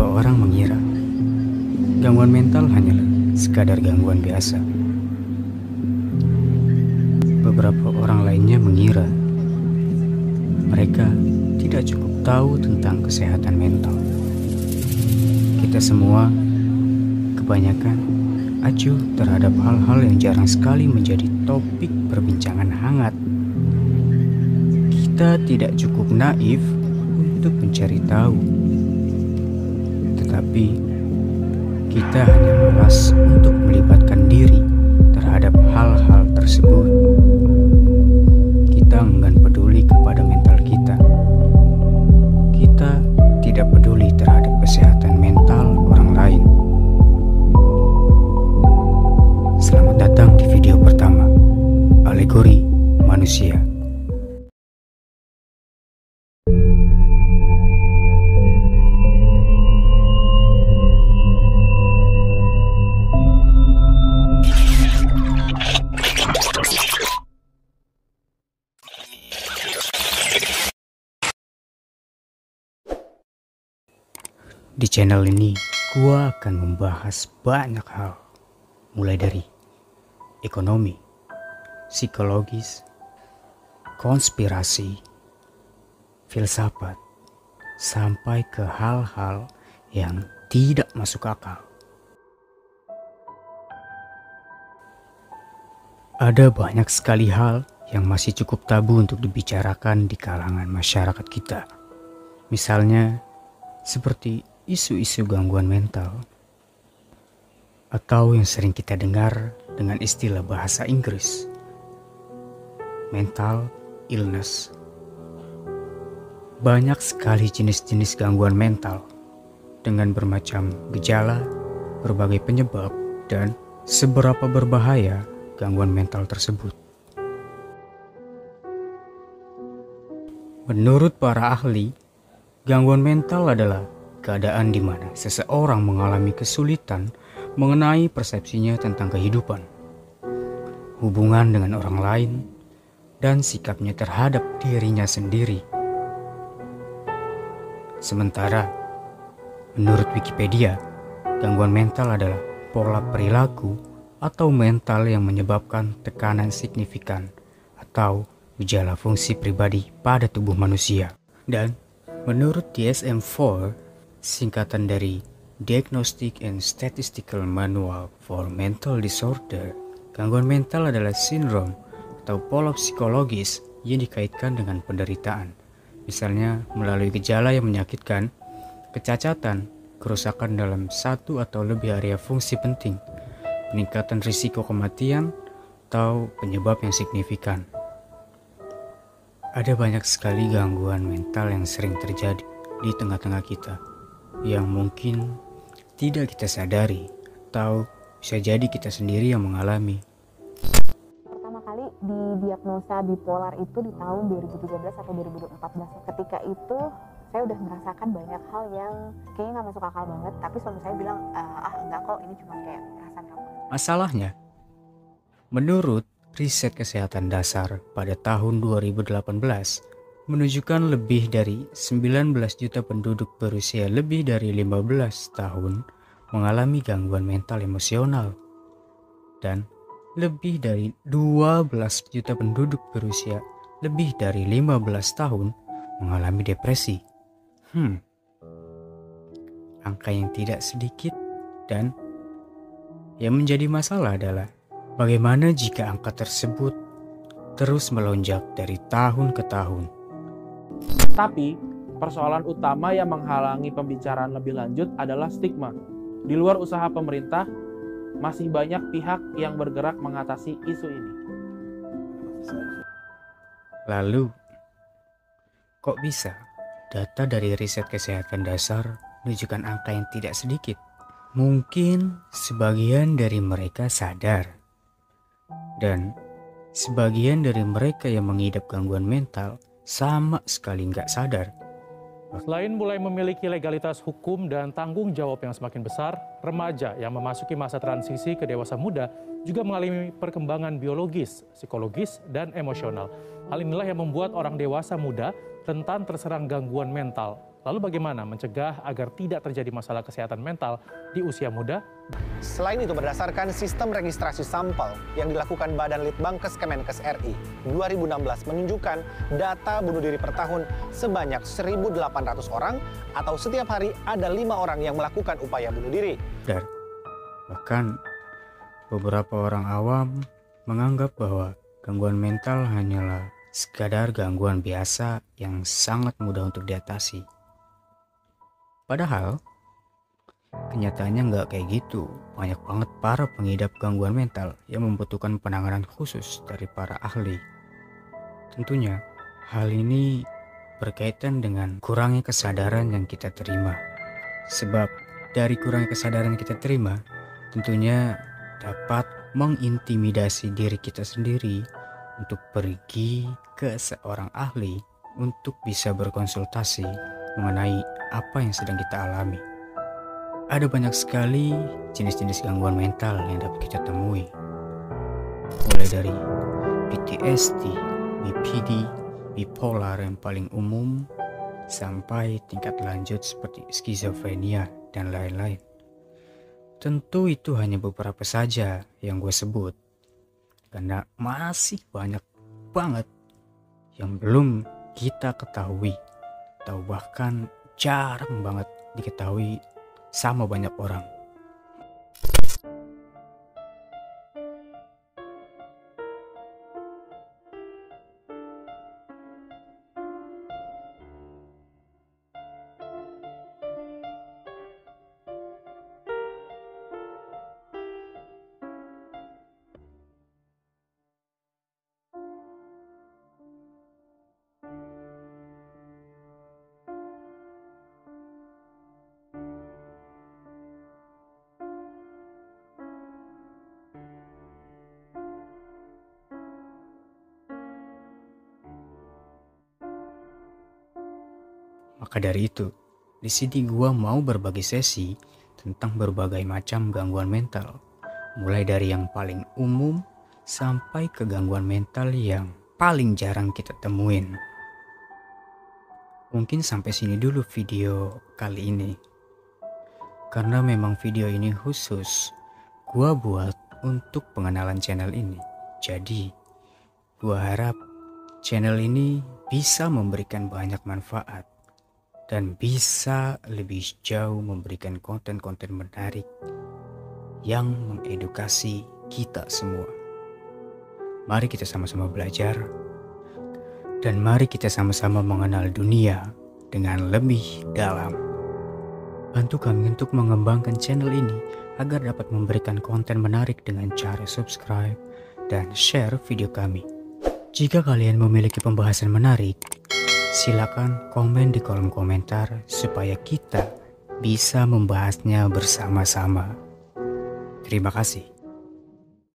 Beberapa orang mengira gangguan mental hanyalah sekadar gangguan biasa. Beberapa orang lainnya mengira mereka tidak cukup tahu tentang kesehatan mental. Kita semua kebanyakan acuh terhadap hal-hal yang jarang sekali menjadi topik perbincangan hangat. Kita tidak cukup naif untuk mencari tahu, tetapi kita hanya malas untuk melibatkan diri terhadap hal-hal tersebut. Kita enggan peduli kepada mental kita. Kita tidak peduli terhadap kesehatan mental orang lain. Selamat datang di video pertama, Alegori Manusia. Di channel ini, gua akan membahas banyak hal, mulai dari ekonomi, psikologis, konspirasi, filsafat, sampai ke hal-hal yang tidak masuk akal. Ada banyak sekali hal yang masih cukup tabu untuk dibicarakan di kalangan masyarakat kita. Misalnya, seperti isu-isu gangguan mental, atau yang sering kita dengar dengan istilah bahasa Inggris, mental illness. Banyak sekali jenis-jenis gangguan mental dengan bermacam gejala, berbagai penyebab, dan seberapa berbahaya gangguan mental tersebut. Menurut para ahli, gangguan mental adalah keadaan di mana seseorang mengalami kesulitan mengenai persepsinya tentang kehidupan, hubungan dengan orang lain, dan sikapnya terhadap dirinya sendiri. Sementara, menurut Wikipedia, gangguan mental adalah pola perilaku atau mental yang menyebabkan tekanan signifikan atau gejala fungsi pribadi pada tubuh manusia. Dan menurut DSM-4, singkatan dari Diagnostic and Statistical Manual for Mental Disorder, gangguan mental adalah sindrom atau pola psikologis yang dikaitkan dengan penderitaan. Misalnya melalui gejala yang menyakitkan, kecacatan, kerusakan dalam satu atau lebih area fungsi penting, peningkatan risiko kematian, atau penyebab yang signifikan. Ada banyak sekali gangguan mental yang sering terjadi di tengah-tengah kita, yang mungkin tidak kita sadari atau bisa jadi kita sendiri yang mengalami. Pertama kali didiagnosa bipolar itu di tahun 2013 atau 2014. Ketika itu saya udah merasakan banyak hal yang kayaknya nggak masuk akal banget, tapi suami saya bilang, enggak kok, ini cuma kayak perasaan kamu. Masalahnya, menurut riset kesehatan dasar pada tahun 2018, menunjukkan lebih dari 19 juta penduduk berusia lebih dari 15 tahun mengalami gangguan mental emosional, dan lebih dari 12 juta penduduk berusia lebih dari 15 tahun mengalami depresi. Angka yang tidak sedikit, dan yang menjadi masalah adalah bagaimana jika angka tersebut terus melonjak dari tahun ke tahun. Tapi, persoalan utama yang menghalangi pembicaraan lebih lanjut adalah stigma. Di luar usaha pemerintah, masih banyak pihak yang bergerak mengatasi isu ini. Lalu, kok bisa data dari riset kesehatan dasar menunjukkan angka yang tidak sedikit? Mungkin sebagian dari mereka sadar, dan sebagian dari mereka yang mengidap gangguan mental sama sekali nggak sadar. Selain mulai memiliki legalitas hukum dan tanggung jawab yang semakin besar, remaja yang memasuki masa transisi ke dewasa muda juga mengalami perkembangan biologis, psikologis, dan emosional. Hal inilah yang membuat orang dewasa muda rentan terserang gangguan mental. Lalu bagaimana mencegah agar tidak terjadi masalah kesehatan mental di usia muda? Selain itu, berdasarkan sistem registrasi sampel yang dilakukan Badan Litbangkes Kemenkes RI, 2016 menunjukkan data bunuh diri per tahun sebanyak 1.800 orang atau setiap hari ada 5 orang yang melakukan upaya bunuh diri. Dan bahkan beberapa orang awam menganggap bahwa gangguan mental hanyalah sekadar gangguan biasa yang sangat mudah untuk diatasi. Padahal kenyataannya nggak kayak gitu. Banyak banget para pengidap gangguan mental yang membutuhkan penanganan khusus dari para ahli. Tentunya hal ini berkaitan dengan kurangnya kesadaran yang kita terima. Sebab dari kurangnya kesadaran yang kita terima, tentunya dapat mengintimidasi diri kita sendiri untuk pergi ke seorang ahli untuk bisa berkonsultasi mengenai apa yang sedang kita alami. Ada banyak sekali jenis-jenis gangguan mental yang dapat kita temui. Mulai dari PTSD, BPD, bipolar yang paling umum, sampai tingkat lanjut seperti skizofrenia dan lain-lain. Tentu itu hanya beberapa saja yang gue sebut, karena masih banyak banget yang belum kita ketahui, atau bahkan jarang banget diketahui sama banyak orang. Maka dari itu, di sini gua mau berbagi sesi tentang berbagai macam gangguan mental, mulai dari yang paling umum sampai ke gangguan mental yang paling jarang kita temuin. Mungkin sampai sini dulu video kali ini, karena memang video ini khusus gua buat untuk pengenalan channel ini. Jadi gua harap channel ini bisa memberikan banyak manfaat dan bisa lebih jauh memberikan konten-konten menarik yang mengedukasi kita semua. Mari kita sama-sama belajar, dan mari kita sama-sama mengenal dunia dengan lebih dalam. Bantu kami untuk mengembangkan channel ini agar dapat memberikan konten menarik dengan cara subscribe dan share video kami. Jika kalian memiliki pembahasan menarik, silakan komen di kolom komentar supaya kita bisa membahasnya bersama-sama. Terima kasih.